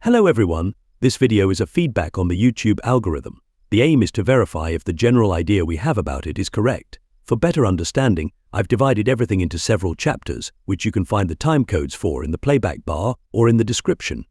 Hello everyone, this video is a feedback on the YouTube algorithm. The aim is to verify if the general idea we have about it is correct. For better understanding, I've divided everything into several chapters, which you can find the time codes for in the playback bar or in the description.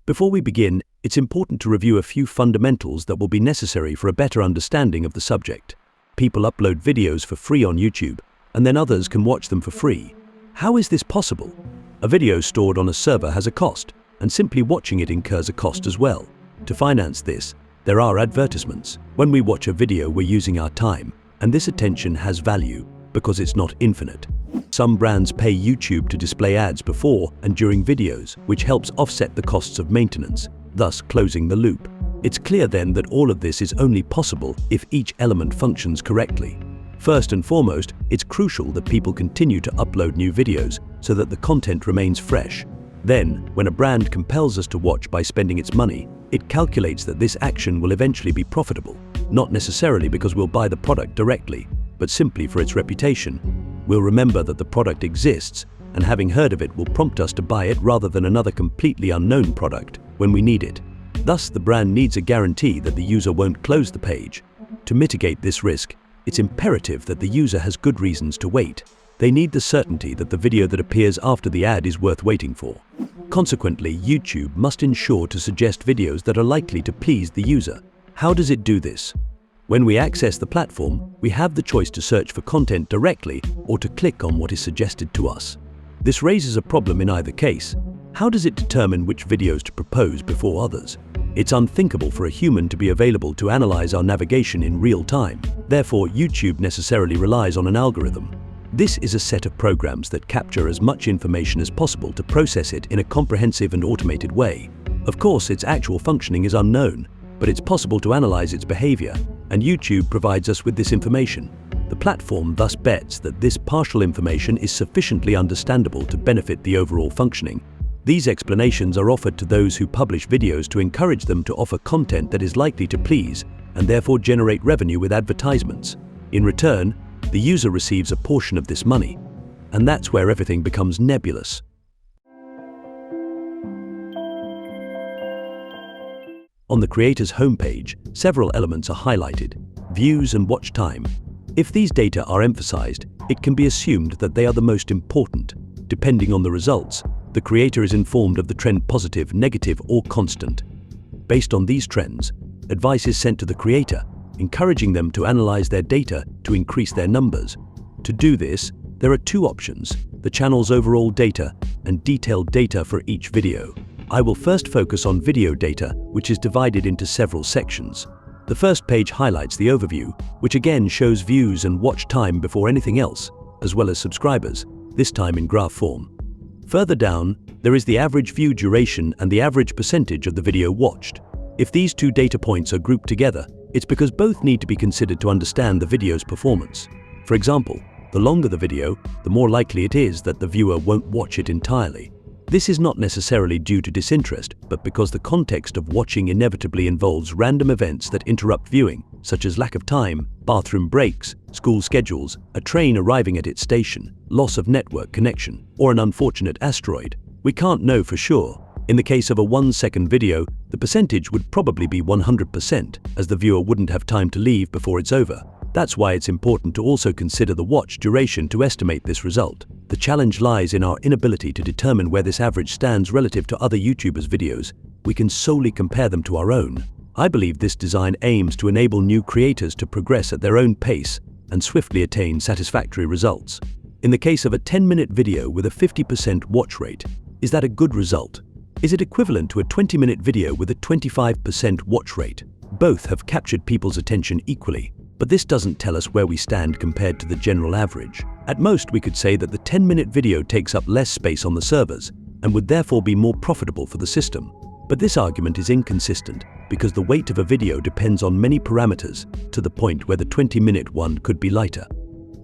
Before we begin, it's important to review a few fundamentals that will be necessary for a better understanding of the subject. People upload videos for free on YouTube, and then others can watch them for free. How is this possible? A video stored on a server has a cost, and simply watching it incurs a cost as well. To finance this, there are advertisements. When we watch a video, we're using our time, and this attention has value because it's not infinite. Some brands pay YouTube to display ads before and during videos, which helps offset the costs of maintenance, thus closing the loop. It's clear then that all of this is only possible if each element functions correctly. First and foremost, it's crucial that people continue to upload new videos so that the content remains fresh. Then, when a brand compels us to watch by spending its money, it calculates that this action will eventually be profitable, not necessarily because we'll buy the product directly, but simply for its reputation. We'll remember that the product exists, and having heard of it will prompt us to buy it rather than another completely unknown product when we need it. Thus, the brand needs a guarantee that the user won't close the page. To mitigate this risk, it's imperative that the user has good reasons to wait. They need the certainty that the video that appears after the ad is worth waiting for. Consequently, YouTube must ensure to suggest videos that are likely to please the user. How does it do this? When we access the platform, we have the choice to search for content directly or to click on what is suggested to us. This raises a problem in either case. How does it determine which videos to propose before others? It's unthinkable for a human to be available to analyze our navigation in real time. Therefore, YouTube necessarily relies on an algorithm. This is a set of programs that capture as much information as possible to process it in a comprehensive and automated way. Of course, its actual functioning is unknown, but it's possible to analyze its behavior, and YouTube provides us with this information. The platform thus bets that this partial information is sufficiently understandable to benefit the overall functioning. These explanations are offered to those who publish videos to encourage them to offer content that is likely to please and therefore generate revenue with advertisements. In return, the user receives a portion of this money, and that's where everything becomes nebulous. On the creator's homepage, several elements are highlighted: views and watch time. If these data are emphasized, it can be assumed that they are the most important. Depending on the results, the creator is informed of the trend positive, negative, or constant. Based on these trends, advice is sent to the creator, encouraging them to analyze their data to increase their numbers. To do this, there are two options: the channel's overall data and detailed data for each video. I will first focus on video data, which is divided into several sections. The first page highlights the overview, which again shows views and watch time before anything else, as well as subscribers, this time in graph form. Further down, there is the average view duration and the average percentage of the video watched. If these two data points are grouped together, it's because both need to be considered to understand the video's performance. For example, the longer the video, the more likely it is that the viewer won't watch it entirely. This is not necessarily due to disinterest, but because the context of watching inevitably involves random events that interrupt viewing, such as lack of time, bathroom breaks, school schedules, a train arriving at its station, loss of network connection, or an unfortunate asteroid. We can't know for sure. In the case of a 1-second video, the percentage would probably be 100%, as the viewer wouldn't have time to leave before it's over. That's why it's important to also consider the watch duration to estimate this result. The challenge lies in our inability to determine where this average stands relative to other YouTubers' videos. We can solely compare them to our own. I believe this design aims to enable new creators to progress at their own pace and swiftly attain satisfactory results. In the case of a 10-minute video with a 50% watch rate, is that a good result? Is it equivalent to a 20-minute video with a 25% watch rate? Both have captured people's attention equally, but this doesn't tell us where we stand compared to the general average. At most, we could say that the 10-minute video takes up less space on the servers and would therefore be more profitable for the system. But this argument is inconsistent because the weight of a video depends on many parameters, to the point where the 20-minute one could be lighter.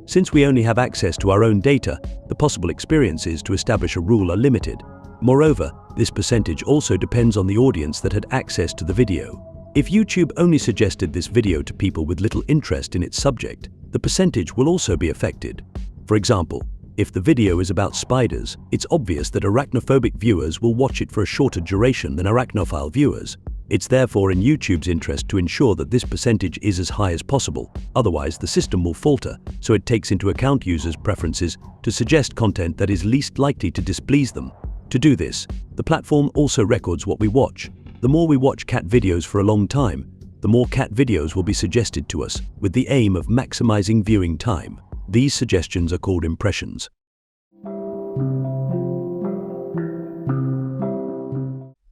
Since we only have access to our own data, the possible experiences to establish a rule are limited. Moreover, this percentage also depends on the audience that had access to the video. If YouTube only suggested this video to people with little interest in its subject, the percentage will also be affected. For example, If the video is about spiders, it's obvious that arachnophobic viewers will watch it for a shorter duration than arachnophile viewers. It's therefore in YouTube's interest to ensure that this percentage is as high as possible, otherwise the system will falter, so it takes into account users' preferences to suggest content that is least likely to displease them. To do this, the platform also records what we watch. The more we watch cat videos for a long time, the more cat videos will be suggested to us, with the aim of maximizing viewing time. These suggestions are called impressions.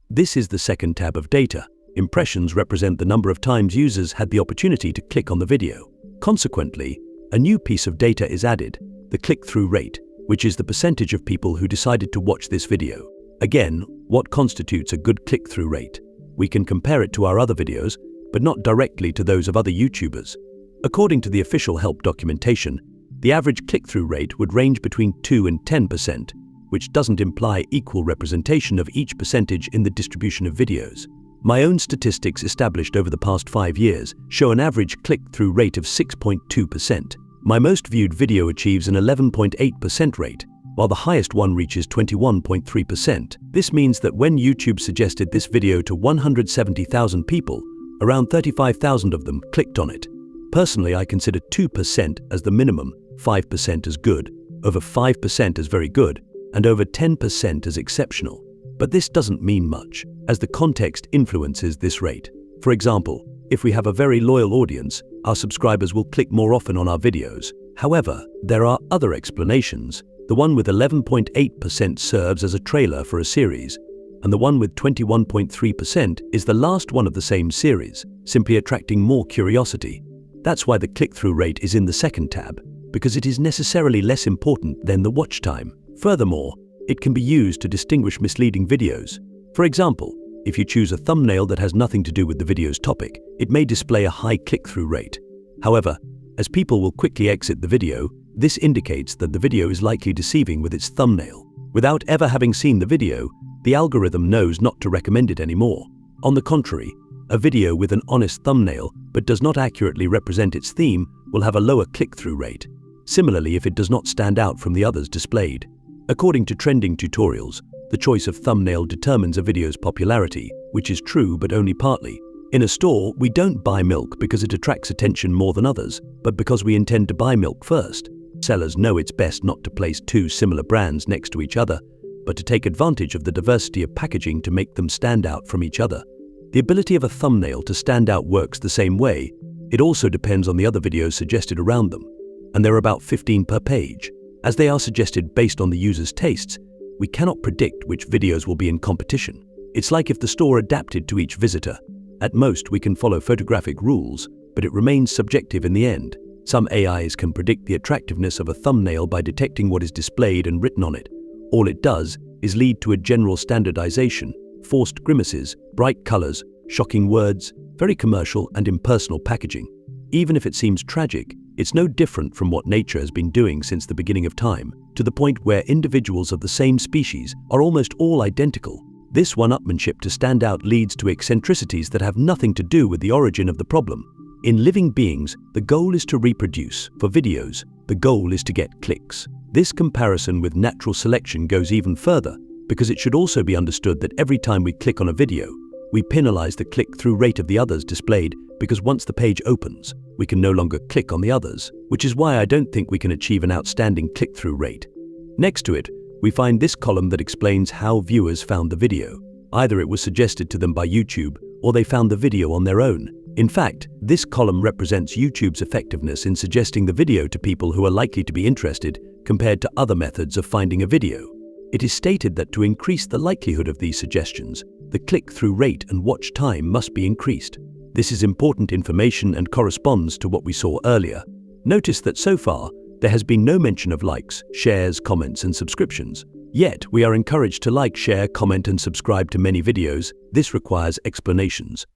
This is the second tab of data. Impressions represent the number of times users had the opportunity to click on the video. Consequently, a new piece of data is added, the click-through rate, which is the percentage of people who decided to watch this video. Again, what constitutes a good click-through rate? We can compare it to our other videos, but not directly to those of other YouTubers. According to the official help documentation, the average click-through rate would range between 2 and 10%, which doesn't imply equal representation of each percentage in the distribution of videos. My own statistics established over the past 5 years show an average click-through rate of 6.2%. My most viewed video achieves an 11.8% rate, while the highest one reaches 21.3%. This means that when YouTube suggested this video to 170,000 people, around 35,000 of them clicked on it. Personally, I consider 2% as the minimum, 5% as good, over 5% as very good, and over 10% as exceptional. But this doesn't mean much, as the context influences this rate. For example, if we have a very loyal audience, our subscribers will click more often on our videos. However, there are other explanations. The one with 11.8% serves as a trailer for a series, and the one with 21.3% is the last one of the same series, simply attracting more curiosity. That's why the click-through rate is in the second tab, because it is necessarily less important than the watch time. Furthermore, it can be used to distinguish misleading videos. For example, if you choose a thumbnail that has nothing to do with the video's topic, it may display a high click-through rate. However, as people will quickly exit the video, this indicates that the video is likely deceiving with its thumbnail. Without ever having seen the video, the algorithm knows not to recommend it anymore. On the contrary, a video with an honest thumbnail but does not accurately represent its theme will have a lower click-through rate. Similarly, if it does not stand out from the others displayed. According to trending tutorials, the choice of thumbnail determines a video's popularity, which is true but only partly. In a store, we don't buy milk because it attracts attention more than others, but because we intend to buy milk first. Sellers know it's best not to place two similar brands next to each other, but to take advantage of the diversity of packaging to make them stand out from each other. The ability of a thumbnail to stand out works the same way. It also depends on the other videos suggested around them, and there are about 15 per page. As they are suggested based on the user's tastes, we cannot predict which videos will be in competition. It's like if the store adapted to each visitor. At most, we can follow photographic rules, but it remains subjective in the end. Some AIs can predict the attractiveness of a thumbnail by detecting what is displayed and written on it. All it does is lead to a general standardization, forced grimaces, bright colors, shocking words, very commercial and impersonal packaging. Even if it seems tragic, it's no different from what nature has been doing since the beginning of time, to the point where individuals of the same species are almost all identical. This one-upmanship to stand out leads to eccentricities that have nothing to do with the origin of the problem. In living beings, the goal is to reproduce. For videos, the goal is to get clicks. This comparison with natural selection goes even further, because it should also be understood that every time we click on a video, we penalize the click-through rate of the others displayed, because once the page opens, we can no longer click on the others, which is why I don't think we can achieve an outstanding click-through rate. Next to it, we find this column that explains how viewers found the video. Either it was suggested to them by YouTube, or they found the video on their own. In fact, this column represents YouTube's effectiveness in suggesting the video to people who are likely to be interested, compared to other methods of finding a video. It is stated that to increase the likelihood of these suggestions, the click-through rate and watch time must be increased. This is important information and corresponds to what we saw earlier. Notice that so far, there has been no mention of likes, shares, comments, and subscriptions. Yet, we are encouraged to like, share, comment, and subscribe to many videos. This requires explanations.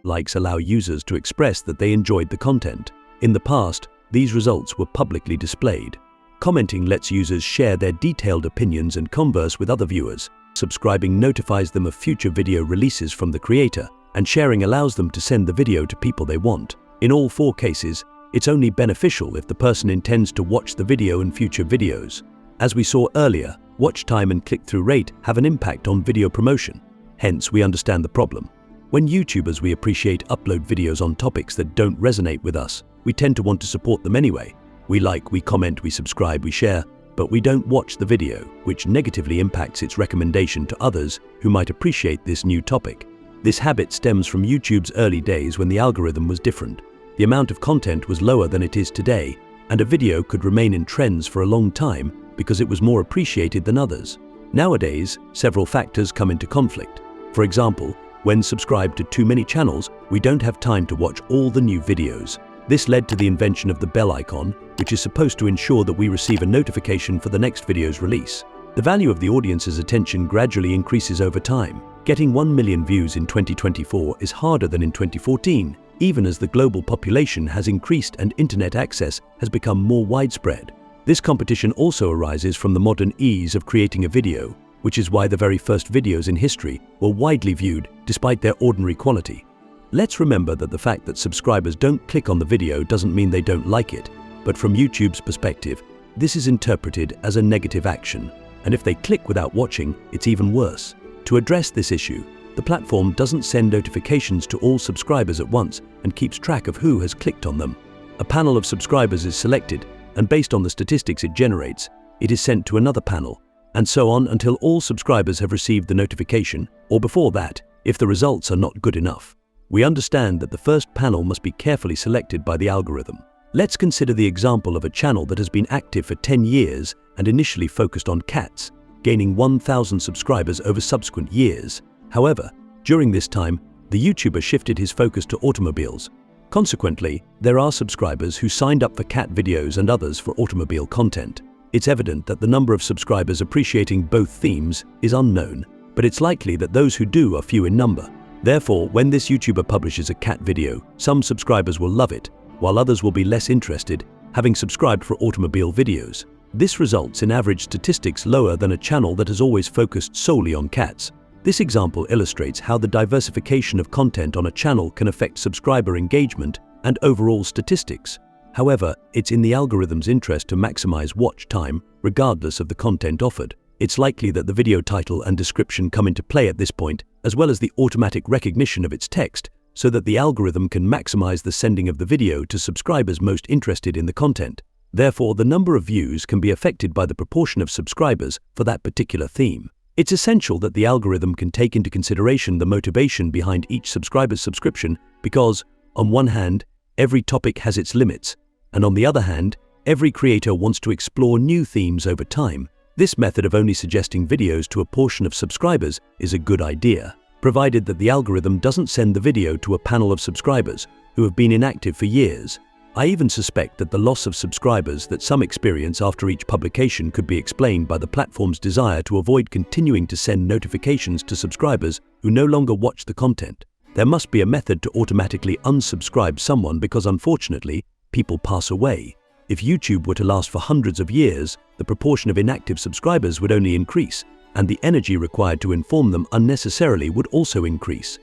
Likes allow users to express that they enjoyed the content. In the past, these results were publicly displayed. Commenting lets users share their detailed opinions and converse with other viewers. Subscribing notifies them of future video releases from the creator, and sharing allows them to send the video to people they want. In all four cases, It's only beneficial if the person intends to watch the video and future videos. As we saw earlier, watch time and click-through rate have an impact on video promotion. Hence, we understand the problem. When YouTubers we appreciate upload videos on topics that don't resonate with us, we tend to want to support them anyway. We like, we comment, we subscribe, we share, but we don't watch the video, which negatively impacts its recommendation to others who might appreciate this new topic. This habit stems from YouTube's early days when the algorithm was different. The amount of content was lower than it is today, and a video could remain in trends for a long time because it was more appreciated than others. Nowadays, several factors come into conflict. For example, when subscribed to too many channels, we don't have time to watch all the new videos. This led to the invention of the bell icon, which is supposed to ensure that we receive a notification for the next video's release. The value of the audience's attention gradually increases over time. Getting 1 million views in 2024 is harder than in 2014, even as the global population has increased and internet access has become more widespread. This competition also arises from the modern ease of creating a video, which is why the very first videos in history were widely viewed despite their ordinary quality. Let's remember that the fact that subscribers don't click on the video doesn't mean they don't like it, but from YouTube's perspective, this is interpreted as a negative action, and if they click without watching, it's even worse. To address this issue, the platform doesn't send notifications to all subscribers at once and keeps track of who has clicked on them. A panel of subscribers is selected, and based on the statistics it generates, it is sent to another panel, and so on until all subscribers have received the notification, or before that, if the results are not good enough. We understand that the first panel must be carefully selected by the algorithm. Let's consider the example of a channel that has been active for 10 years and initially focused on cats, gaining 1,000 subscribers over subsequent years. However, during this time, the YouTuber shifted his focus to automobiles. Consequently, there are subscribers who signed up for cat videos and others for automobile content. It's evident that the number of subscribers appreciating both themes is unknown, but it's likely that those who do are few in number. Therefore, when this YouTuber publishes a cat video, some subscribers will love it, while others will be less interested, having subscribed for automobile videos. This results in average statistics lower than a channel that has always focused solely on cats. This example illustrates how the diversification of content on a channel can affect subscriber engagement and overall statistics. However, it's in the algorithm's interest to maximize watch time, regardless of the content offered. It's likely that the video title and description come into play at this point, as well as the automatic recognition of its text, so that the algorithm can maximize the sending of the video to subscribers most interested in the content. Therefore, the number of views can be affected by the proportion of subscribers for that particular theme. It's essential that the algorithm can take into consideration the motivation behind each subscriber's subscription because, on one hand, every topic has its limits, and on the other hand, every creator wants to explore new themes over time. This method of only suggesting videos to a portion of subscribers is a good idea, provided that the algorithm doesn't send the video to a panel of subscribers who have been inactive for years. I even suspect that the loss of subscribers that some experience after each publication could be explained by the platform's desire to avoid continuing to send notifications to subscribers who no longer watch the content. There must be a method to automatically unsubscribe someone because, unfortunately, people pass away. If YouTube were to last for hundreds of years, the proportion of inactive subscribers would only increase, and the energy required to inform them unnecessarily would also increase.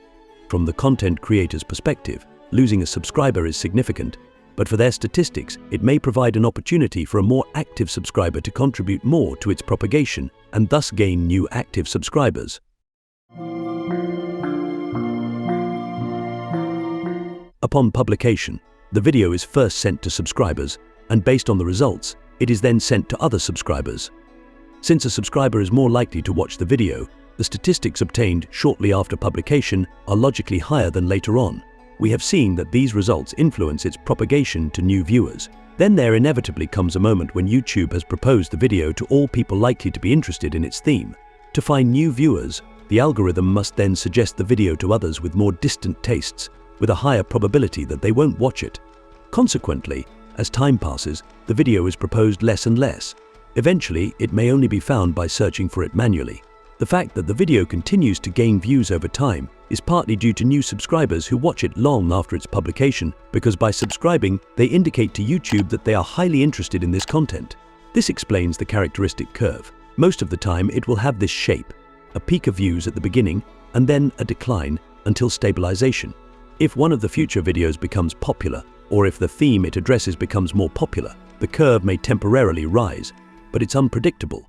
From the content creator's perspective, losing a subscriber is significant, but for their statistics, it may provide an opportunity for a more active subscriber to contribute more to its propagation and thus gain new active subscribers. Upon publication, the video is first sent to subscribers, and based on the results, it is then sent to other subscribers. Since a subscriber is more likely to watch the video, the statistics obtained shortly after publication are logically higher than later on. We have seen that these results influence its propagation to new viewers. Then there inevitably comes a moment when YouTube has proposed the video to all people likely to be interested in its theme. To find new viewers, the algorithm must then suggest the video to others with more distant tastes, with a higher probability that they won't watch it. Consequently, as time passes, the video is proposed less and less. Eventually, it may only be found by searching for it manually. The fact that the video continues to gain views over time is partly due to new subscribers who watch it long after its publication, because by subscribing, they indicate to YouTube that they are highly interested in this content. This explains the characteristic curve. Most of the time, it will have this shape, a peak of views at the beginning, and then a decline until stabilization. If one of the future videos becomes popular, or if the theme it addresses becomes more popular, the curve may temporarily rise, but it's unpredictable.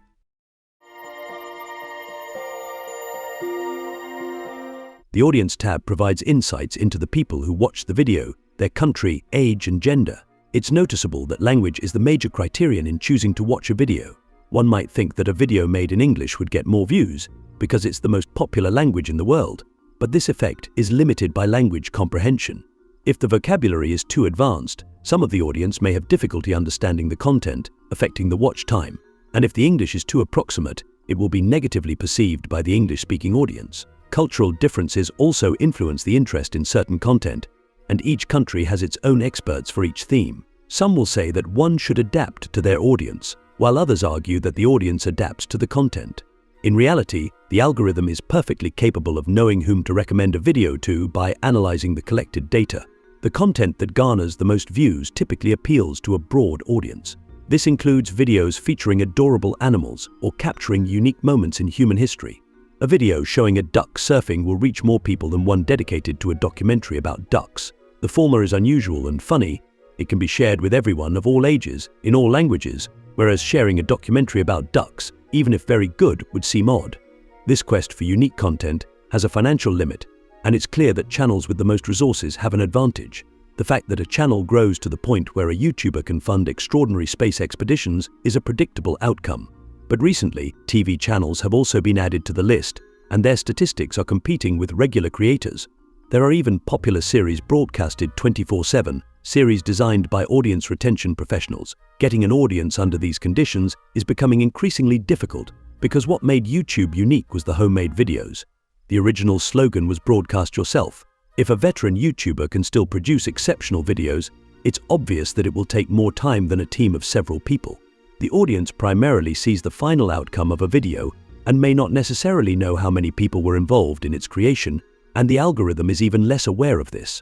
The Audience tab provides insights into the people who watch the video, their country, age, and gender. It's noticeable that language is the major criterion in choosing to watch a video. One might think that a video made in English would get more views because it's the most popular language in the world, but this effect is limited by language comprehension. If the vocabulary is too advanced, some of the audience may have difficulty understanding the content, affecting the watch time, and if the English is too approximate, it will be negatively perceived by the English-speaking audience. Cultural differences also influence the interest in certain content, and each country has its own experts for each theme. Some will say that one should adapt to their audience, while others argue that the audience adapts to the content. In reality, the algorithm is perfectly capable of knowing whom to recommend a video to by analyzing the collected data. The content that garners the most views typically appeals to a broad audience. This includes videos featuring adorable animals or capturing unique moments in human history. A video showing a duck surfing will reach more people than one dedicated to a documentary about ducks. The former is unusual and funny. It can be shared with everyone of all ages, in all languages, whereas sharing a documentary about ducks, even if very good, would seem odd. This quest for unique content has a financial limit, and it's clear that channels with the most resources have an advantage. The fact that a channel grows to the point where a YouTuber can fund extraordinary space expeditions is a predictable outcome. But recently, TV channels have also been added to the list, and their statistics are competing with regular creators. There are even popular series broadcasted 24/7, series designed by audience retention professionals. Getting an audience under these conditions is becoming increasingly difficult because what made YouTube unique was the homemade videos. The original slogan was "Broadcast yourself." If a veteran YouTuber can still produce exceptional videos, it's obvious that it will take more time than a team of several people. The audience primarily sees the final outcome of a video and may not necessarily know how many people were involved in its creation, and the algorithm is even less aware of this.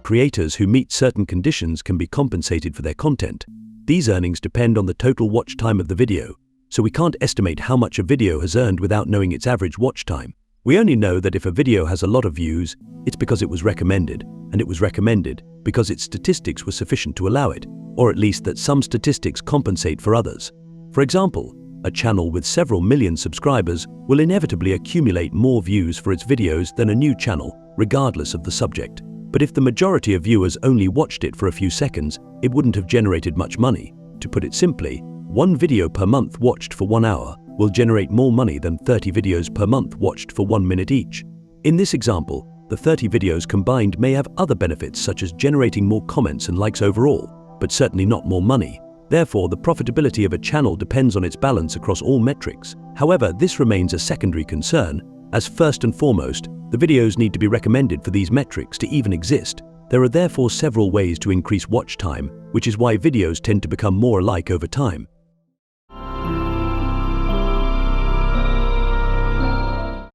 Creators who meet certain conditions can be compensated for their content. These earnings depend on the total watch time of the video, so we can't estimate how much a video has earned without knowing its average watch time. We only know that if a video has a lot of views, it's because it was recommended, and it was recommended because its statistics were sufficient to allow it, or at least that some statistics compensate for others. For example, a channel with several million subscribers will inevitably accumulate more views for its videos than a new channel, regardless of the subject. But if the majority of viewers only watched it for a few seconds, it wouldn't have generated much money. To put it simply, one video per month watched for 1 hour will generate more money than 30 videos per month watched for 1 minute each. In this example, the 30 videos combined may have other benefits such as generating more comments and likes overall, but certainly not more money. Therefore, the profitability of a channel depends on its balance across all metrics. However, this remains a secondary concern, as first and foremost, the videos need to be recommended for these metrics to even exist. There are therefore several ways to increase watch time, which is why videos tend to become more alike over time.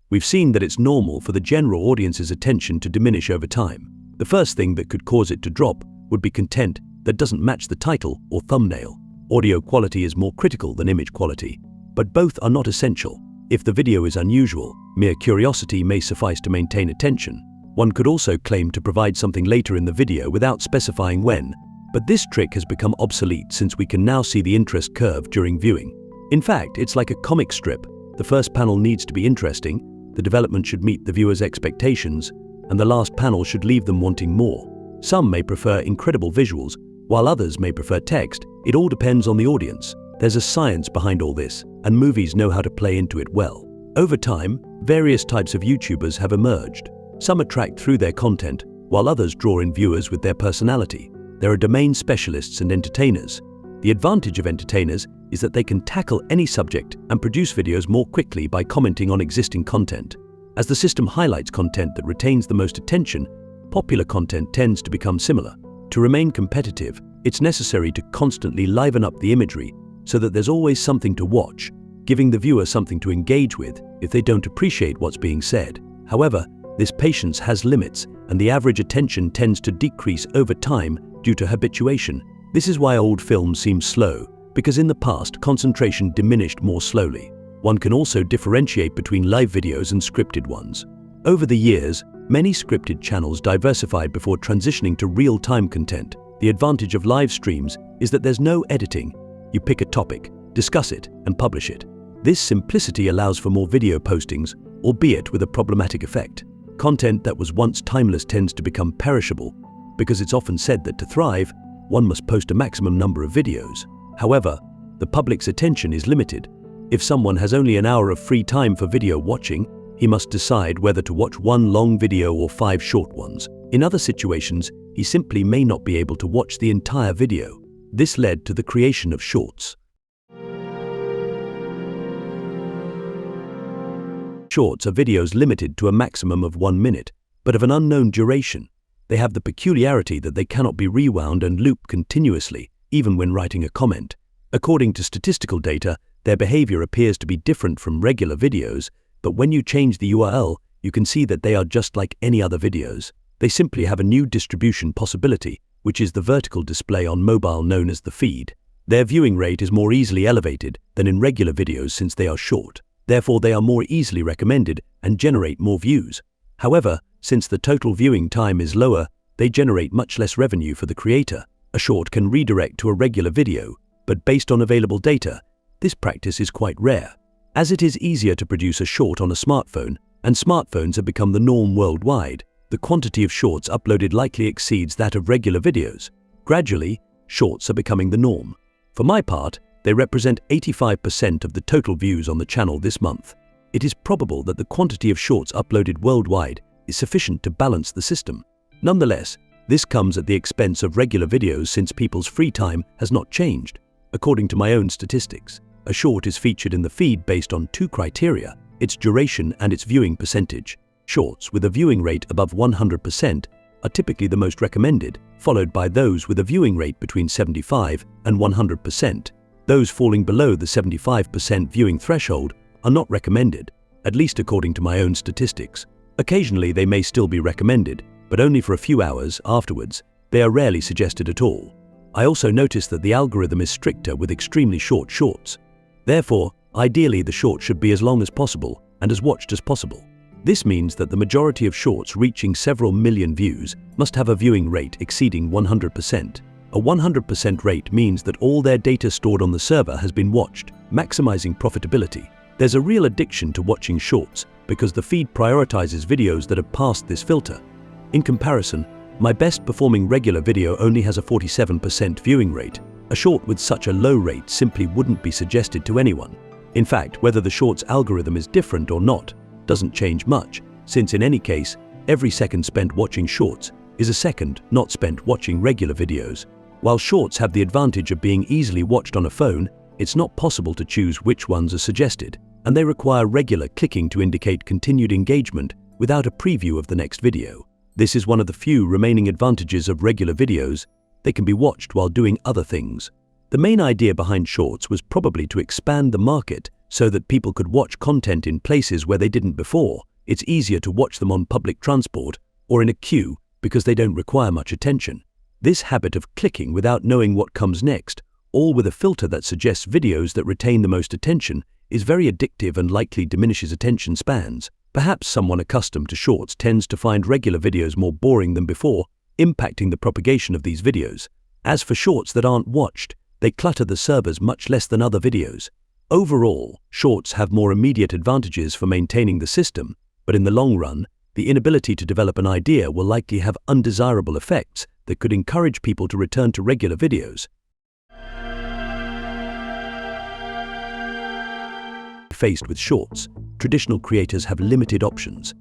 We've seen that it's normal for the general audience's attention to diminish over time. The first thing that could cause it to drop would be content that doesn't match the title or thumbnail. Audio quality is more critical than image quality, but both are not essential. If the video is unusual, mere curiosity may suffice to maintain attention. One could also claim to provide something later in the video without specifying when, but this trick has become obsolete since we can now see the interest curve during viewing. In fact, it's like a comic strip. The first panel needs to be interesting, the development should meet the viewer's expectations, and the last panel should leave them wanting more. Some may prefer incredible visuals, while others may prefer text. It all depends on the audience. There's a science behind all this, and movies know how to play into it well. Over time, various types of YouTubers have emerged. Some attract through their content, while others draw in viewers with their personality. There are domain specialists and entertainers. The advantage of entertainers is that they can tackle any subject and produce videos more quickly by commenting on existing content. As the system highlights content that retains the most attention, popular content tends to become similar. To remain competitive, it's necessary to constantly liven up the imagery so that there's always something to watch, giving the viewer something to engage with if they don't appreciate what's being said. However, this patience has limits, and the average attention tends to decrease over time due to habituation. This is why old films seem slow, because in the past, concentration diminished more slowly. One can also differentiate between live videos and scripted ones. Over the years, many scripted channels diversified before transitioning to real-time content. The advantage of live streams is that there's no editing. You pick a topic, discuss it, and publish it. This simplicity allows for more video postings, albeit with a problematic effect. Content that was once timeless tends to become perishable, because it's often said that to thrive, one must post a maximum number of videos. However, the public's attention is limited. If someone has only an hour of free time for video watching, he must decide whether to watch one long video or 5 short ones. In other situations, he simply may not be able to watch the entire video. This led to the creation of shorts. Shorts are videos limited to a maximum of 1 minute, but of an unknown duration. They have the peculiarity that they cannot be rewound and looped continuously, even when writing a comment. According to statistical data, their behavior appears to be different from regular videos, but when you change the URL, you can see that they are just like any other videos. They simply have a new distribution possibility, which is the vertical display on mobile known as the feed. Their viewing rate is more easily elevated than in regular videos since they are short. Therefore, they are more easily recommended and generate more views. However, since the total viewing time is lower, they generate much less revenue for the creator. A short can redirect to a regular video, but based on available data, this practice is quite rare. As it is easier to produce a short on a smartphone, and smartphones have become the norm worldwide, the quantity of shorts uploaded likely exceeds that of regular videos. Gradually, shorts are becoming the norm. For my part, they represent 85% of the total views on the channel this month. It is probable that the quantity of shorts uploaded worldwide is sufficient to balance the system. Nonetheless, this comes at the expense of regular videos since people's free time has not changed. According to my own statistics, a short is featured in the feed based on 2 criteria: its duration and its viewing percentage. Shorts with a viewing rate above 100% are typically the most recommended, followed by those with a viewing rate between 75 and 100%. Those falling below the 75% viewing threshold are not recommended, at least according to my own statistics. Occasionally they may still be recommended, but only for a few hours afterwards. They are rarely suggested at all. I also noticed that the algorithm is stricter with extremely short shorts. Therefore, ideally the short should be as long as possible and as watched as possible. This means that the majority of shorts reaching several million views must have a viewing rate exceeding 100%. A 100% rate means that all their data stored on the server has been watched, maximizing profitability. There's a real addiction to watching shorts because the feed prioritizes videos that have passed this filter. In comparison, my best performing regular video only has a 47% viewing rate. A short with such a low rate simply wouldn't be suggested to anyone. In fact, whether the short's algorithm is different or not doesn't change much, since in any case, every second spent watching shorts is a second not spent watching regular videos. While shorts have the advantage of being easily watched on a phone, it's not possible to choose which ones are suggested, and they require regular clicking to indicate continued engagement without a preview of the next video. This is one of the few remaining advantages of regular videos. They can be watched while doing other things. The main idea behind shorts was probably to expand the market so that people could watch content in places where they didn't before. It's easier to watch them on public transport or in a queue because they don't require much attention. This habit of clicking without knowing what comes next, all with a filter that suggests videos that retain the most attention, is very addictive and likely diminishes attention spans. Perhaps someone accustomed to shorts tends to find regular videos more boring than before, impacting the propagation of these videos. As for shorts that aren't watched, they clutter the servers much less than other videos. Overall, shorts have more immediate advantages for maintaining the system, but in the long run, the inability to develop an idea will likely have undesirable effects that could encourage people to return to regular videos. Faced with shorts, traditional creators have limited options.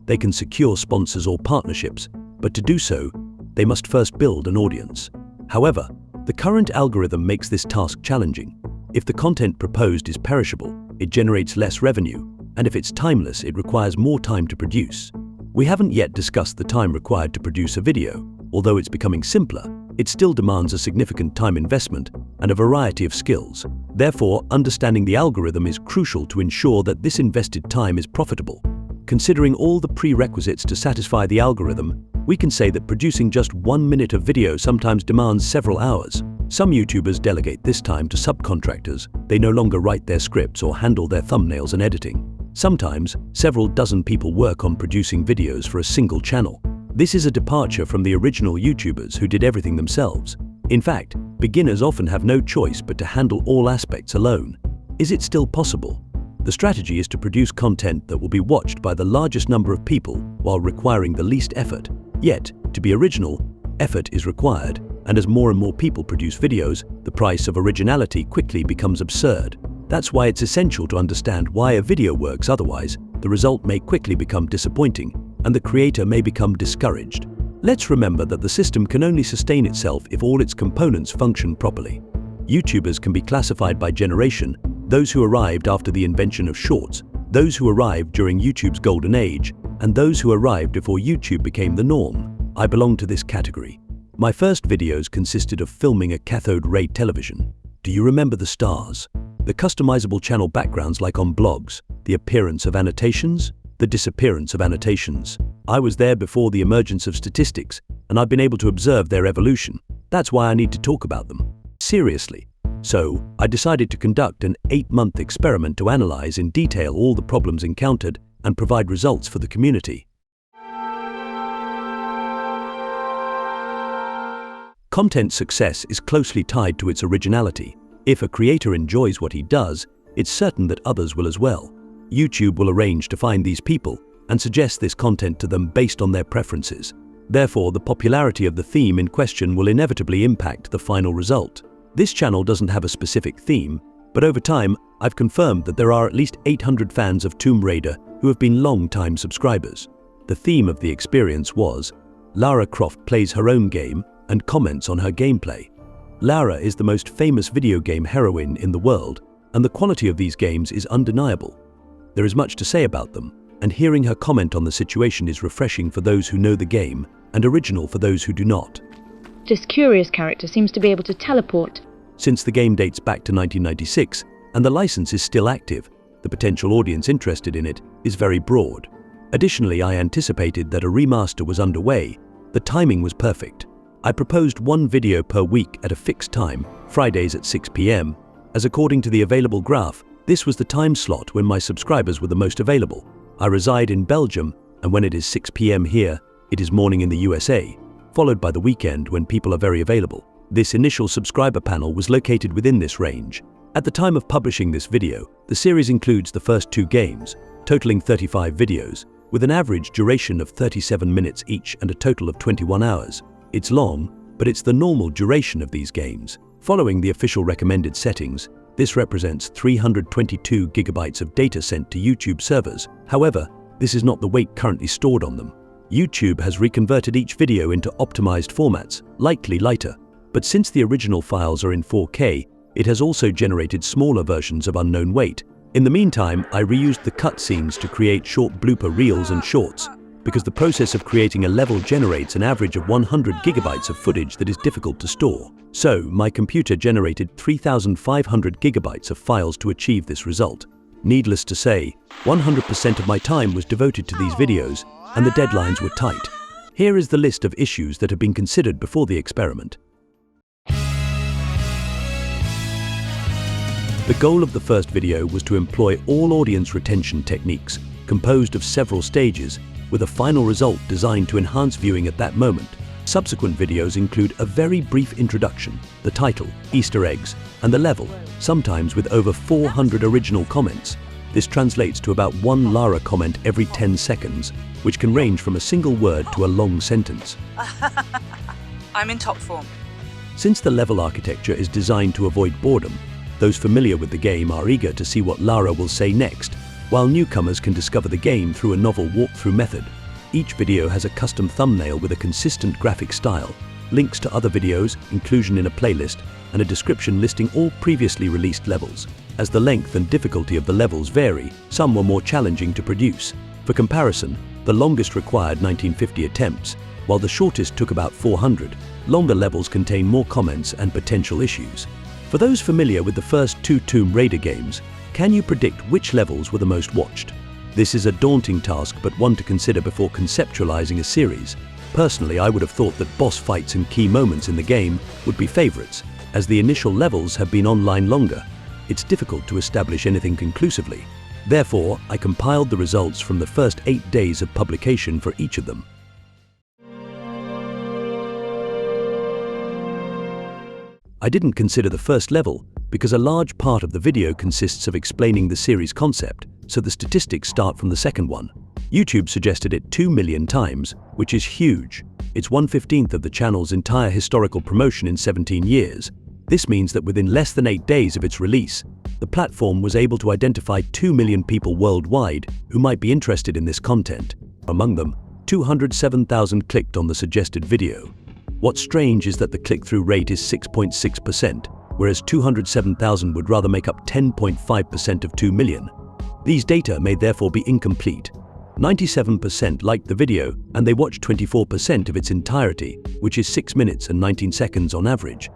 They can secure sponsors or partnerships, but to do so, they must first build an audience. However, the current algorithm makes this task challenging. If the content proposed is perishable, it generates less revenue, and if it's timeless, it requires more time to produce. We haven't yet discussed the time required to produce a video. Although it's becoming simpler, it still demands a significant time investment and a variety of skills. Therefore, understanding the algorithm is crucial to ensure that this invested time is profitable. Considering all the prerequisites to satisfy the algorithm, we can say that producing just 1 minute of video sometimes demands several hours. Some YouTubers delegate this time to subcontractors. They no longer write their scripts or handle their thumbnails and editing. Sometimes, several dozen people work on producing videos for a single channel. This is a departure from the original YouTubers who did everything themselves. In fact, beginners often have no choice but to handle all aspects alone. Is it still possible? The strategy is to produce content that will be watched by the largest number of people while requiring the least effort. Yet, to be original, effort is required, and as more and more people produce videos, the price of originality quickly becomes absurd. That's why it's essential to understand why a video works, otherwise, the result may quickly become disappointing, and the creator may become discouraged. Let's remember that the system can only sustain itself if all its components function properly. YouTubers can be classified by generation: those who arrived after the invention of shorts, those who arrived during YouTube's golden age, and those who arrived before YouTube became the norm. I belong to this category. My first videos consisted of filming a cathode ray television. Do you remember the stars? The customizable channel backgrounds like on blogs, the appearance of annotations, the disappearance of annotations. I was there before the emergence of statistics, and I've been able to observe their evolution. That's why I need to talk about them. Seriously. So, I decided to conduct an 8-month experiment to analyze in detail all the problems encountered and provide results for the community. Content success is closely tied to its originality. If a creator enjoys what he does, it's certain that others will as well. YouTube will arrange to find these people and suggest this content to them based on their preferences. Therefore, the popularity of the theme in question will inevitably impact the final result. This channel doesn't have a specific theme, but over time, I've confirmed that there are at least 800 fans of Tomb Raider who have been long-time subscribers. The theme of the experience was Lara Croft plays her own game and comments on her gameplay. Lara is the most famous video game heroine in the world, and the quality of these games is undeniable. There is much to say about them, and hearing her comment on the situation is refreshing for those who know the game and original for those who do not. This curious character seems to be able to teleport. Since the game dates back to 1996 and the license is still active, the potential audience interested in it is very broad. Additionally, I anticipated that a remaster was underway. The timing was perfect. I proposed one video per week at a fixed time, Fridays at 6 p.m. As according to the available graph, this was the time slot when my subscribers were the most available. I reside in Belgium, and when it is 6 p.m. here, it is morning in the USA, followed by the weekend when people are very available. This initial subscriber panel was located within this range. At the time of publishing this video, the series includes the first 2 games, totaling 35 videos, with an average duration of 37 minutes each and a total of 21 hours. It's long, but it's the normal duration of these games. Following the official recommended settings, this represents 322 gigabytes of data sent to YouTube servers. However, this is not the weight currently stored on them. YouTube has reconverted each video into optimized formats, likely lighter. But since the original files are in 4K, it has also generated smaller versions of unknown weight. In the meantime, I reused the cutscenes to create short blooper reels and shorts, because the process of creating a level generates an average of 100 gigabytes of footage that is difficult to store. So, my computer generated 3,500 gigabytes of files to achieve this result. Needless to say, 100% of my time was devoted to these videos, and the deadlines were tight. Here is the list of issues that have been considered before the experiment. The goal of the first video was to employ all audience retention techniques, composed of several stages, with a final result designed to enhance viewing at that moment. Subsequent videos include a very brief introduction, the title, Easter eggs, and the level, sometimes with over 400 original comments. This translates to about 1 Lara comment every 10 seconds, which can range from a single word to a long sentence. I'm in top form. Since the level architecture is designed to avoid boredom, those familiar with the game are eager to see what Lara will say next, while newcomers can discover the game through a novel walkthrough method. Each video has a custom thumbnail with a consistent graphic style, links to other videos, inclusion in a playlist, and a description listing all previously released levels. As the length and difficulty of the levels vary, some were more challenging to produce. For comparison, the longest required 1950 attempts, while the shortest took about 400. Longer levels contain more comments and potential issues. For those familiar with the first 2 Tomb Raider games, can you predict which levels were the most watched? This is a daunting task, but one to consider before conceptualizing a series. Personally, I would have thought that boss fights and key moments in the game would be favorites, as the initial levels have been online longer. It's difficult to establish anything conclusively. Therefore, I compiled the results from the first 8 days of publication for each of them. I didn't consider the first level because a large part of the video consists of explaining the series concept, so the statistics start from the second one. YouTube suggested it 2 million times, which is huge. It's 1/15 of the channel's entire historical promotion in 17 years. This means that within less than 8 days of its release, the platform was able to identify 2 million people worldwide who might be interested in this content. Among them, 207,000 clicked on the suggested video. What's strange is that the click-through rate is 6.6%, whereas 207,000 would rather make up 10.5% of 2 million. These data may therefore be incomplete. 97% liked the video, and they watched 24% of its entirety, which is 6 minutes and 19 seconds on average.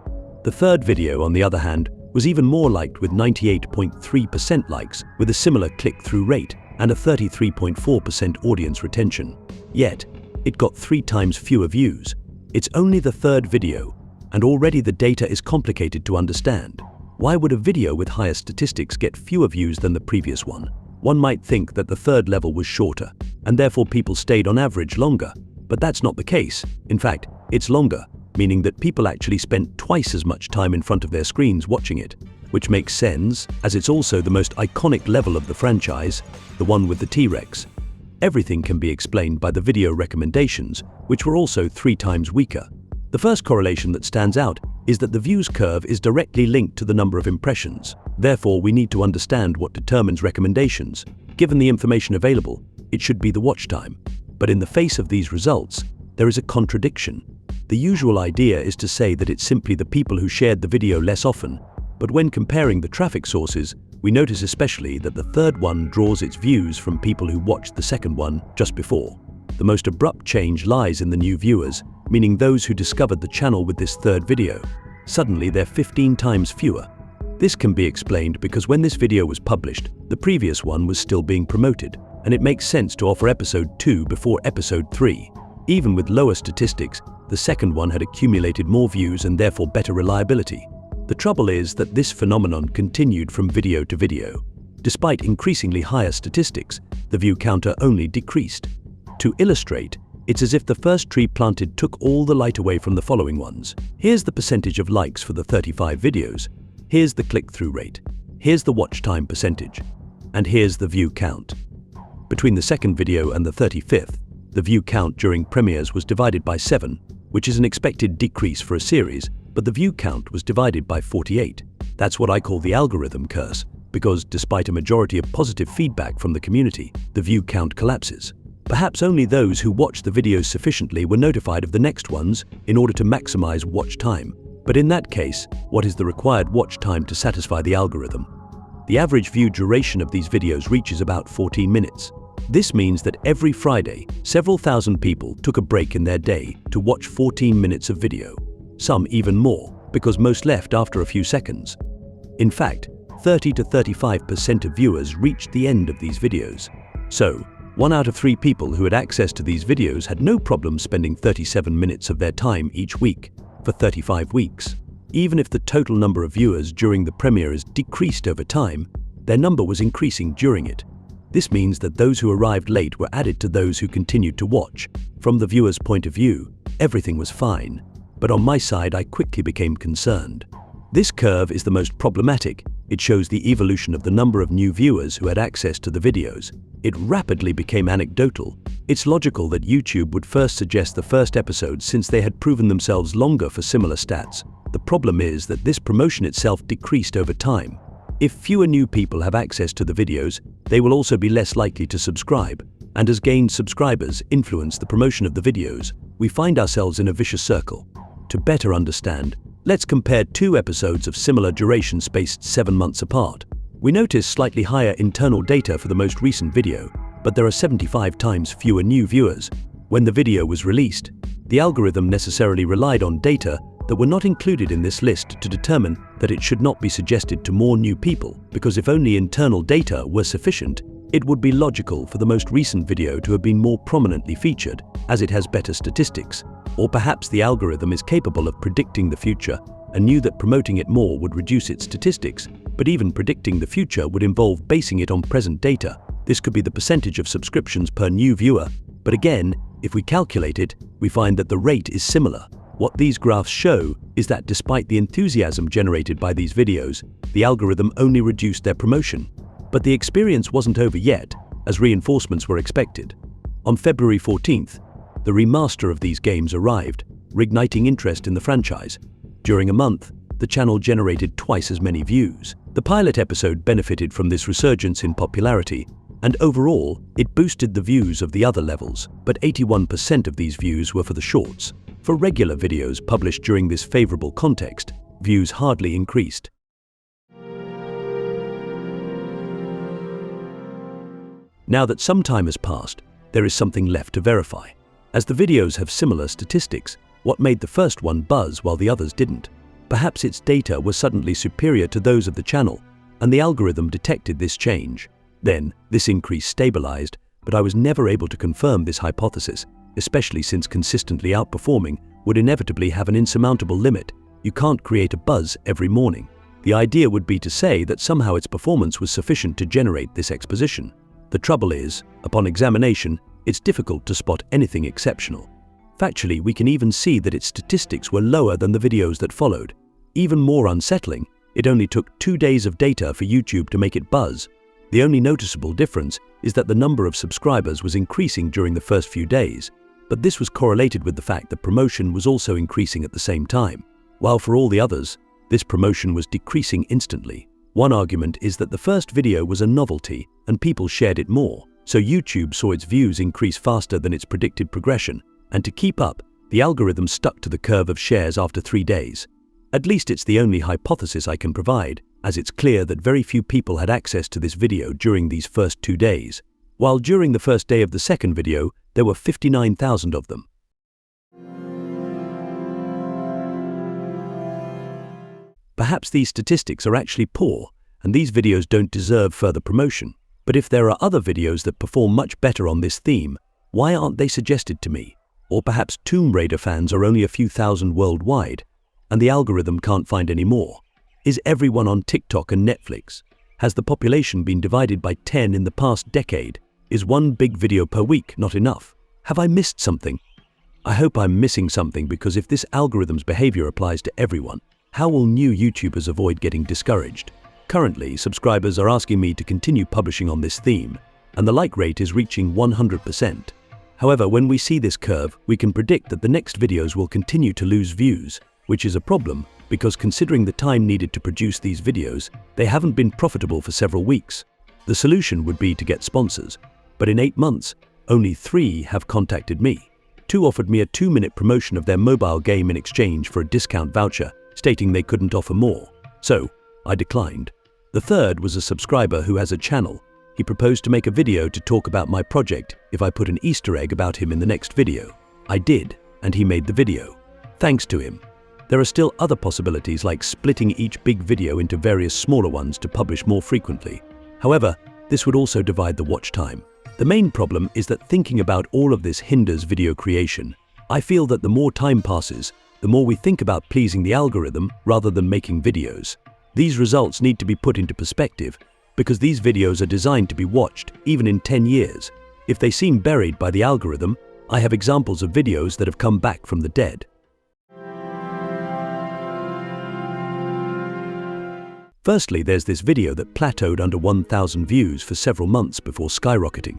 The third video, on the other hand, was even more liked with 98.3% likes, with a similar click-through rate and a 33.4% audience retention. Yet, it got 3 times fewer views. It's only the third video, and already the data is complicated to understand. Why would a video with higher statistics get fewer views than the previous one? One might think that the third level was shorter, and therefore people stayed on average longer. But that's not the case. In fact, it's longer, meaning that people actually spent twice as much time in front of their screens watching it, which makes sense, as it's also the most iconic level of the franchise, the one with the T-Rex. Everything can be explained by the video recommendations, which were also 3 times weaker. The first correlation that stands out is that the views curve is directly linked to the number of impressions. Therefore, we need to understand what determines recommendations. Given the information available, it should be the watch time. But in the face of these results, there is a contradiction. The usual idea is to say that it's simply the people who shared the video less often, but when comparing the traffic sources, we notice especially that the third one draws its views from people who watched the second one just before. The most abrupt change lies in the new viewers, meaning those who discovered the channel with this third video. Suddenly, they're 15 times fewer. This can be explained because when this video was published, the previous one was still being promoted, and it makes sense to offer episode 2 before episode 3. Even with lower statistics, the second one had accumulated more views and therefore better reliability. The trouble is that this phenomenon continued from video to video. Despite increasingly higher statistics, the view counter only decreased. To illustrate, it's as if the first tree planted took all the light away from the following ones. Here's the percentage of likes for the 35 videos. Here's the click-through rate. Here's the watch time percentage. And here's the view count. Between the second video and the 35th, the view count during premieres was divided by 7, which is an expected decrease for a series, but the view count was divided by 48. That's what I call the algorithm curse, because despite a majority of positive feedback from the community, the view count collapses. Perhaps only those who watched the videos sufficiently were notified of the next ones in order to maximize watch time. But in that case, what is the required watch time to satisfy the algorithm? The average view duration of these videos reaches about 14 minutes. This means that every Friday, several thousand people took a break in their day to watch 14 minutes of video. Some even more, because most left after a few seconds. In fact, 30 to 35% of viewers reached the end of these videos. So, 1 out of 3 people who had access to these videos had no problem spending 37 minutes of their time each week for 35 weeks. Even if the total number of viewers during the premieres decreased over time, their number was increasing during it. This means that those who arrived late were added to those who continued to watch. From the viewer's point of view, everything was fine. But on my side, I quickly became concerned. This curve is the most problematic. It shows the evolution of the number of new viewers who had access to the videos. It rapidly became anecdotal. It's logical that YouTube would first suggest the first episode since they had proven themselves longer for similar stats. The problem is that this promotion itself decreased over time. If fewer new people have access to the videos, they will also be less likely to subscribe. And as gained subscribers influence the promotion of the videos, we find ourselves in a vicious circle. To better understand, let's compare 2 episodes of similar duration spaced 7 months apart. We notice slightly higher internal data for the most recent video, but there are 75 times fewer new viewers. When the video was released, the algorithm necessarily relied on data that were not included in this list to determine that it should not be suggested to more new people, because if only internal data were sufficient, it would be logical for the most recent video to have been more prominently featured, as it has better statistics. Or perhaps the algorithm is capable of predicting the future and knew that promoting it more would reduce its statistics, but but even predicting the future would involve basing it on present data. This could be the percentage of subscriptions per new viewer, but again, if we calculate it, we find that the rate is similar. What these graphs show is that despite the enthusiasm generated by these videos, the algorithm only reduced their promotion. But the experience wasn't over yet, as reinforcements were expected. On February 14th, the remaster of these games arrived, reigniting interest in the franchise. During a month, the channel generated twice as many views. The pilot episode benefited from this resurgence in popularity, and overall, it boosted the views of the other levels, but 81% of these views were for the shorts. For regular videos published during this favorable context, views hardly increased. Now that some time has passed, there is something left to verify. As the videos have similar statistics, what made the first one buzz while the others didn't? Perhaps its data was suddenly superior to those of the channel, and the algorithm detected this change. Then, this increase stabilized, but I was never able to confirm this hypothesis, especially since consistently outperforming would inevitably have an insurmountable limit. You can't create a buzz every morning. The idea would be to say that somehow its performance was sufficient to generate this exposition. The trouble is, upon examination, it's difficult to spot anything exceptional. Factually, we can even see that its statistics were lower than the videos that followed. Even more unsettling, it only took 2 days of data for YouTube to make it buzz. The only noticeable difference is that the number of subscribers was increasing during the first few days, but this was correlated with the fact that promotion was also increasing at the same time, while for all the others, this promotion was decreasing instantly. One argument is that the first video was a novelty and people shared it more, so YouTube saw its views increase faster than its predicted progression, and to keep up, the algorithm stuck to the curve of shares after 3 days. At least it's the only hypothesis I can provide, as it's clear that very few people had access to this video during these first 2 days, while during the first day of the second video, there were 59,000 of them. Perhaps these statistics are actually poor, and these videos don't deserve further promotion. But if there are other videos that perform much better on this theme, why aren't they suggested to me? Or perhaps Tomb Raider fans are only a few thousand worldwide, and the algorithm can't find any more. Is everyone on TikTok and Netflix? Has the population been divided by 10 in the past decade? Is one big video per week not enough? Have I missed something? I hope I'm missing something, because if this algorithm's behavior applies to everyone, how will new YouTubers avoid getting discouraged? Currently, subscribers are asking me to continue publishing on this theme, and the like rate is reaching 100%. However, when we see this curve, we can predict that the next videos will continue to lose views, which is a problem, because considering the time needed to produce these videos, they haven't been profitable for several weeks. The solution would be to get sponsors, but in 8 months, only 3 have contacted me. 2 offered me a 2-minute promotion of their mobile game in exchange for a discount voucher, stating they couldn't offer more. So, I declined. The third was a subscriber who has a channel. He proposed to make a video to talk about my project if I put an Easter egg about him in the next video. I did, and he made the video. Thanks to him. There are still other possibilities, like splitting each big video into various smaller ones to publish more frequently. However, this would also divide the watch time. The main problem is that thinking about all of this hinders video creation. I feel that the more time passes, the more we think about pleasing the algorithm rather than making videos. These results need to be put into perspective, because these videos are designed to be watched even in 10 years. If they seem buried by the algorithm, I have examples of videos that have come back from the dead. Firstly, there's this video that plateaued under 1,000 views for several months before skyrocketing.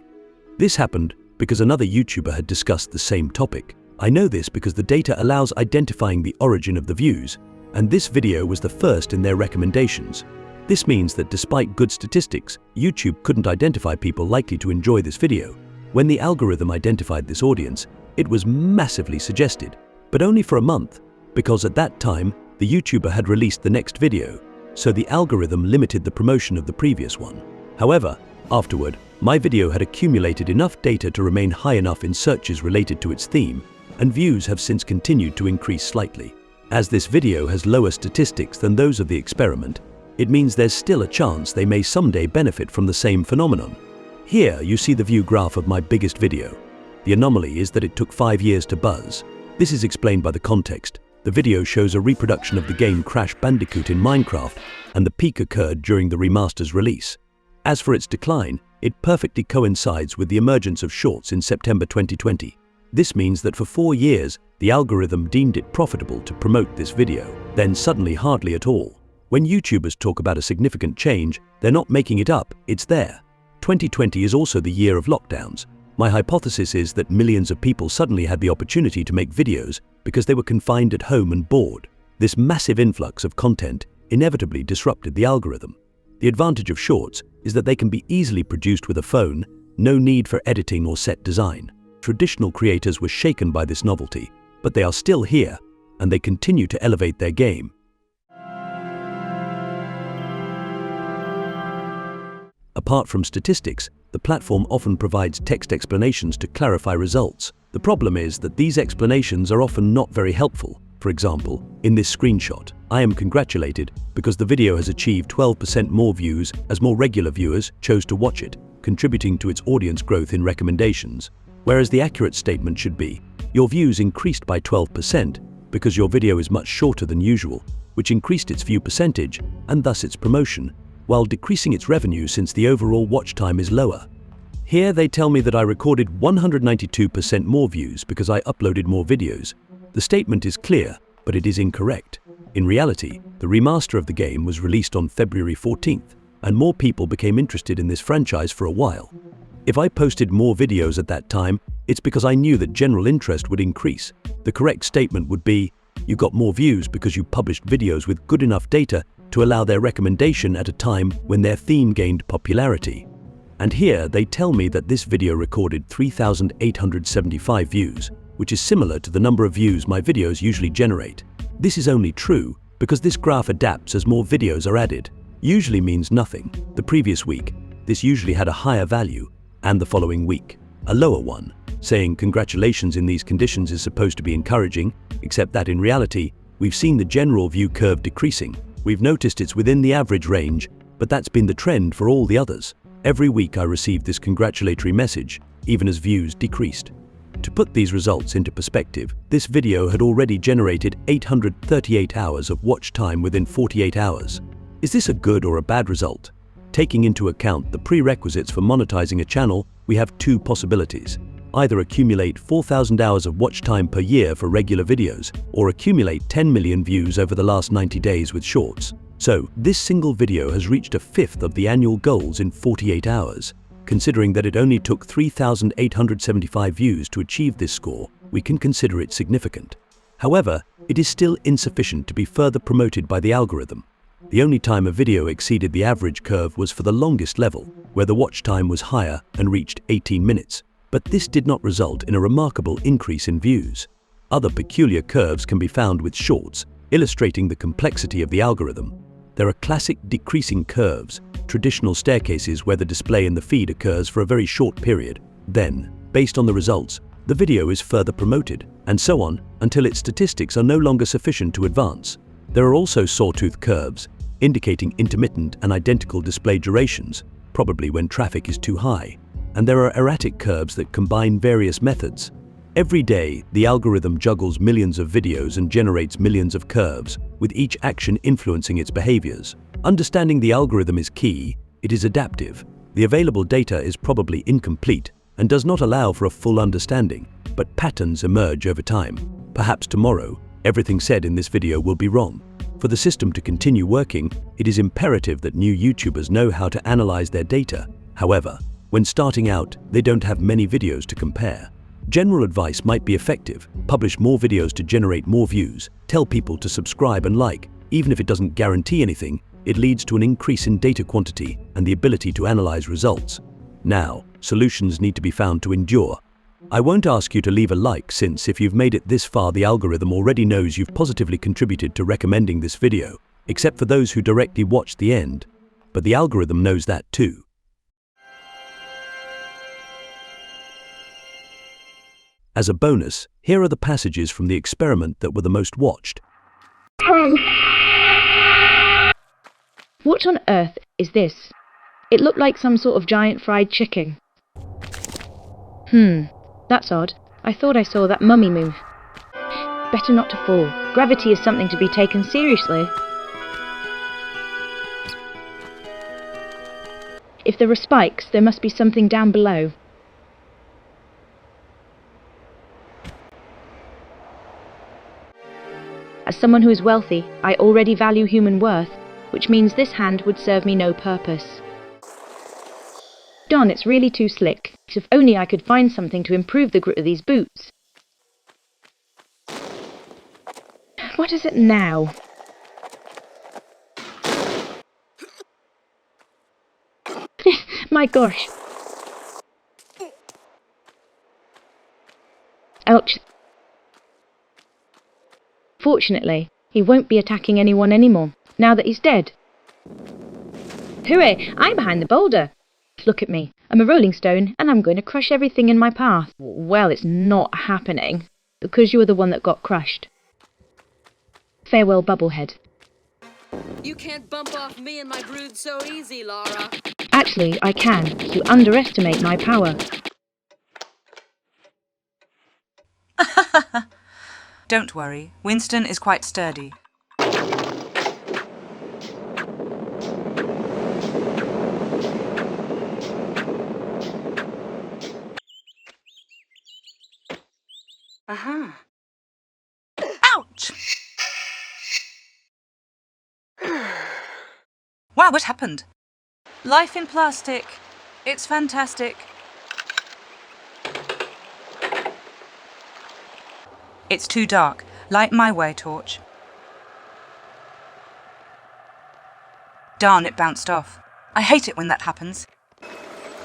This happened because another YouTuber had discussed the same topic. I know this because the data allows identifying the origin of the views, and this video was the first in their recommendations. This means that despite good statistics, YouTube couldn't identify people likely to enjoy this video. When the algorithm identified this audience, it was massively suggested, but only for a month, because at that time, the YouTuber had released the next video, so the algorithm limited the promotion of the previous one. However, afterward, my video had accumulated enough data to remain high enough in searches related to its theme, and views have since continued to increase slightly. As this video has lower statistics than those of the experiment, it means there's still a chance they may someday benefit from the same phenomenon. Here you see the view graph of my biggest video. The anomaly is that it took 5 years to buzz. This is explained by the context. The video shows a reproduction of the game Crash Bandicoot in Minecraft, and the peak occurred during the remaster's release. As for its decline, it perfectly coincides with the emergence of Shorts in September 2020. This means that for 4 years, the algorithm deemed it profitable to promote this video, then suddenly hardly at all. When YouTubers talk about a significant change, they're not making it up, it's there. 2020 is also the year of lockdowns. My hypothesis is that millions of people suddenly had the opportunity to make videos because they were confined at home and bored. This massive influx of content inevitably disrupted the algorithm. The advantage of Shorts is that they can be easily produced with a phone, no need for editing or set design. Traditional creators were shaken by this novelty, but they are still here, and they continue to elevate their game. Apart from statistics, the platform often provides text explanations to clarify results. The problem is that these explanations are often not very helpful. For example, in this screenshot, I am congratulated because the video has achieved 12% more views as more regular viewers chose to watch it, contributing to its audience growth in recommendations. Whereas the accurate statement should be, your views increased by 12% because your video is much shorter than usual, which increased its view percentage and thus its promotion, while decreasing its revenue since the overall watch time is lower. Here they tell me that I recorded 192% more views because I uploaded more videos. The statement is clear, but it is incorrect. In reality, the remaster of the game was released on February 14th, and more people became interested in this franchise for a while. If I posted more videos at that time, it's because I knew that general interest would increase. The correct statement would be, you got more views because you published videos with good enough data to allow their recommendation at a time when their theme gained popularity. And here they tell me that this video recorded 3,875 views, which is similar to the number of views my videos usually generate. This is only true because this graph adapts as more videos are added. Usually means nothing. The previous week, this usually had a higher value, and the following week, a lower one. Saying congratulations in these conditions is supposed to be encouraging, except that in reality, we've seen the general view curve decreasing. We've noticed it's within the average range, but that's been the trend for all the others. Every week I received this congratulatory message, even as views decreased. To put these results into perspective, this video had already generated 838 hours of watch time within 48 hours. Is this a good or a bad result? Taking into account the prerequisites for monetizing a channel, we have two possibilities. Either accumulate 4,000 hours of watch time per year for regular videos, or accumulate 10 million views over the last 90 days with Shorts. So, this single video has reached a fifth of the annual goals in 48 hours. Considering that it only took 3,875 views to achieve this score, we can consider it significant. However, it is still insufficient to be further promoted by the algorithm. The only time a video exceeded the average curve was for the longest level, where the watch time was higher and reached 18 minutes. But this did not result in a remarkable increase in views. Other peculiar curves can be found with Shorts, illustrating the complexity of the algorithm. There are classic decreasing curves, traditional staircases where the display in the feed occurs for a very short period. Then, based on the results, the video is further promoted, and so on until its statistics are no longer sufficient to advance. There are also sawtooth curves, indicating intermittent and identical display durations, probably when traffic is too high. And there are erratic curves that combine various methods. Every day, the algorithm juggles millions of videos and generates millions of curves, with each action influencing its behaviors. Understanding the algorithm is key. It is adaptive. The available data is probably incomplete and does not allow for a full understanding, but patterns emerge over time. Perhaps tomorrow, everything said in this video will be wrong. For the system to continue working, it is imperative that new YouTubers know how to analyze their data. However, when starting out, they don't have many videos to compare. General advice might be effective. Publish more videos to generate more views. Tell people to subscribe and like. Even if it doesn't guarantee anything, it leads to an increase in data quantity and the ability to analyze results. Now, solutions need to be found to endure. I won't ask you to leave a like since if you've made it this far, the algorithm already knows you've positively contributed to recommending this video, except for those who directly watched the end. But the algorithm knows that too. As a bonus, here are the passages from the experiment that were the most watched. What on earth is this? It looked like some sort of giant fried chicken. That's odd. I thought I saw that mummy move. Better not to fall. Gravity is something to be taken seriously. If there are spikes, there must be something down below. As someone who is wealthy, I already value human worth, which means this hand would serve me no purpose. Darn, it's really too slick. If only I could find something to improve the grip of these boots. What is it now? My gosh. Ouch. Fortunately, he won't be attacking anyone anymore, now that he's dead. Hooray! I'm behind the boulder. Look at me. I'm a rolling stone, and I'm going to crush everything in my path. Well, it's not happening, because you were the one that got crushed. Farewell, Bubblehead. You can't bump off me and my brood so easy, Laura. Actually, I can. You underestimate my power. Don't worry, Winston is quite sturdy. Ouch! Wow, what happened? Life in plastic. It's fantastic. It's too dark. Light my way, torch. Darn, it bounced off. I hate it when that happens.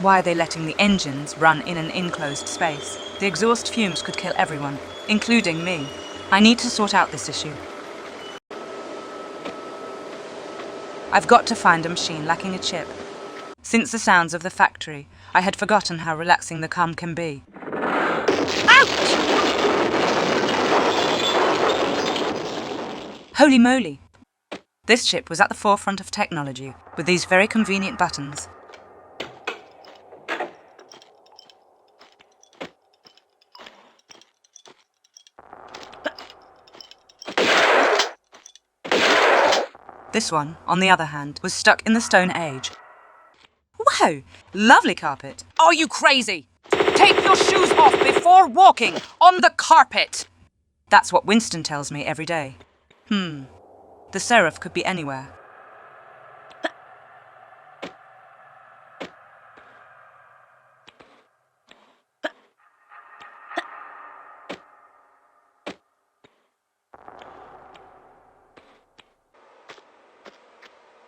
Why are they letting the engines run in an enclosed space? The exhaust fumes could kill everyone, including me. I need to sort out this issue. I've got to find a machine lacking a chip. Since the sounds of the factory, I had forgotten how relaxing the calm can be. Ouch! Holy moly! This chip was at the forefront of technology, with these very convenient buttons. This one, on the other hand, was stuck in the Stone Age. Wow! Lovely carpet. Are you crazy? Take your shoes off before walking on the carpet! That's what Winston tells me every day. The seraph could be anywhere.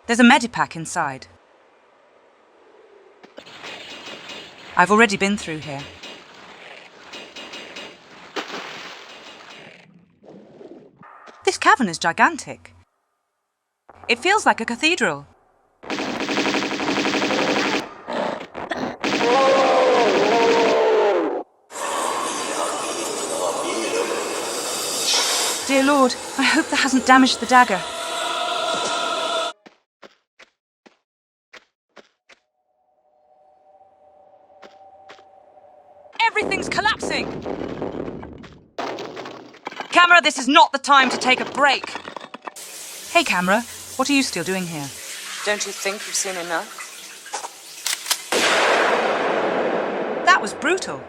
There's a medipack inside. I've already been through here. This cavern is gigantic. It feels like a cathedral. Dear Lord, I hope that hasn't damaged the dagger. Everything's collapsing! Camera, this is not the time to take a break. Hey, camera, what are you still doing here? Don't you think you've seen enough? That was brutal.